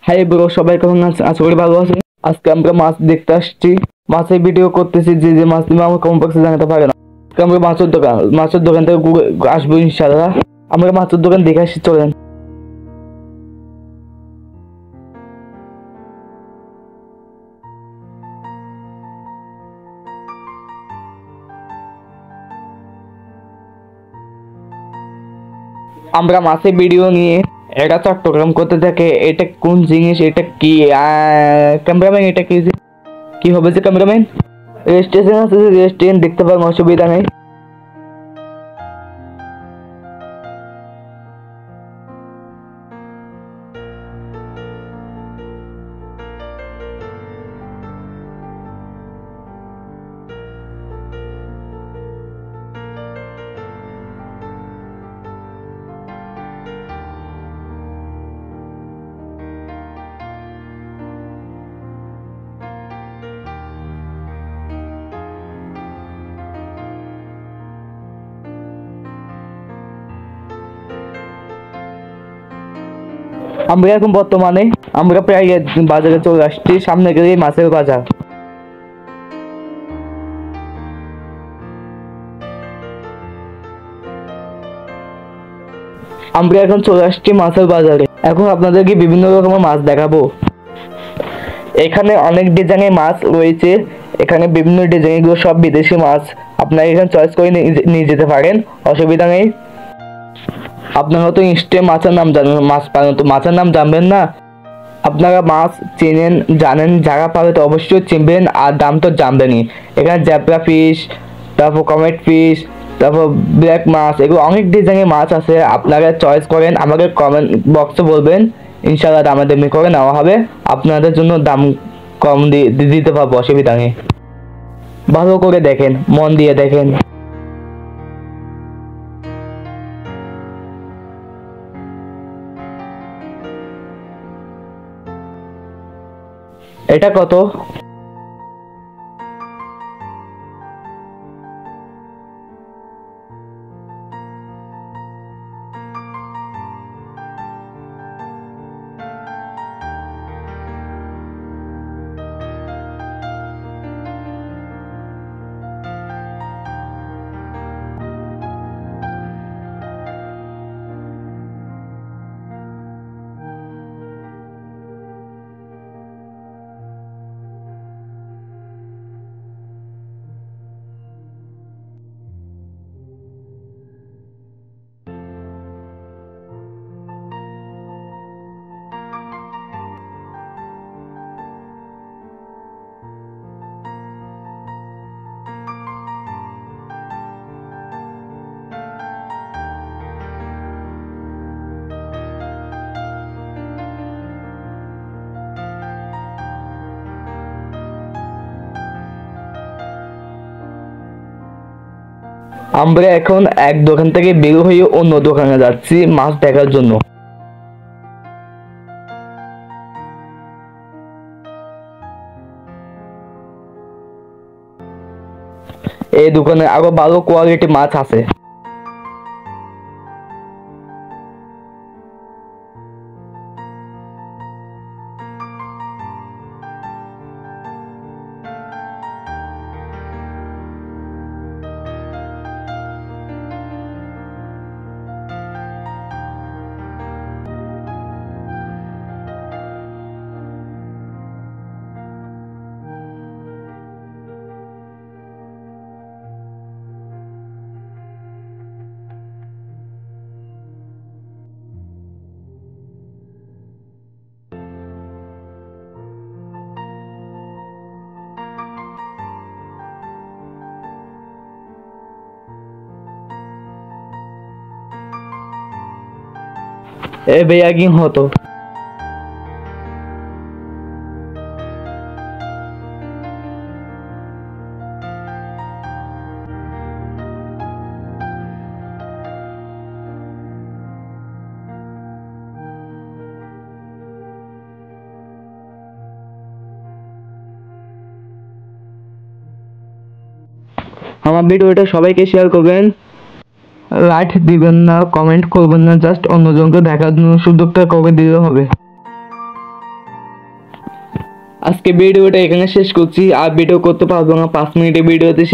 Hi bro, সবাই কেমন আছেন? আশা করি ভালো আছেন। আজকে আমরা মাছ দেখতে আসছি, মাছের ভিডিও করতেছি। যে যে মাছ নিবে আমার কমেন্ট বক্সে জানাতে পারে না। আজকে আমরা মাছের দোকান থেকে আসবো ইনশাআল্লাহ। আমরা মাছের দোকান দেখে আসছি, চলেন। আমরা মাছের ভিডিও নিয়ে এটা চট্টগ্রাম করতে থাকে। এটা কোন জিনিস, এটা কি? ক্যামেরাম্যান, এটা কি কি হবে যে ক্যামেরাম্যান? রেজিস্ট্রেশন আছে, রেজিস্ট্রেশন দেখতে পাবেন, অসুবিধা নেই। আমরা এখন বর্তমানে আমরা প্রায় বাজারে চলে আসছি। সামনে গেলে মাছের বাজার। আমরা এখন চলে আসছি মাছের বাজারে। এখন আপনাদেরকে বিভিন্ন রকমের মাছ দেখাবো। এখানে অনেক ডিজাইনের মাছ রয়েছে। এখানে বিভিন্ন ডিজাইনগুলো সব বিদেশি মাছ। আপনারা এখানে চয়েস করে নিয়ে যেতে পারেন, অসুবিধা নেই। আপনারা তো নিশ্চয়ই মাছের নাম জানেন, মাছ পালন তো মাছের নাম জানবেন না? আপনারা মাছ চেনেন, জানেন, যারা পাবে তো অবশ্যই চিনবেন, আর দাম তো জানবেনই। এখানে জ্যাপরা ফিশ, তারপর কমেট ফিশ, তারপর ব্ল্যাক মাছ, এগুলো অনেক ডিজাইনের মাছ আছে। আপনারা চয়েস করেন, আমাকে কমেন্ট বক্সে বলবেন, ইনশাআল্লাহ দামাদামি করে নেওয়া হবে। আপনাদের জন্য দাম কম দিতে পারবো, অসুবিধা নেই। ভালো করে দেখেন, মন দিয়ে দেখেন। এটা কত? আমরা এখন এক দোকান থেকে বের হয়ে অন্য দোকানে যাচ্ছি মাছ দেখার জন্য। এই দোকানে আরো ভালো কোয়ালিটি মাছ আছে। এ भैया की हो तो আমার ভিডিওটা সবাইকে শেয়ার করবেন, লাইক দিবেন না, কমেন্ট করবেন না, জাস্ট অন্যজনকে দেখার জন্য সুযোগটা করে দিলে হবে। আজকে ভিডিওটা এখানে শেষ করছি, আর ভিডিও করতে পারবো না, 5 মিনিটের ভিডিওতে শেষ।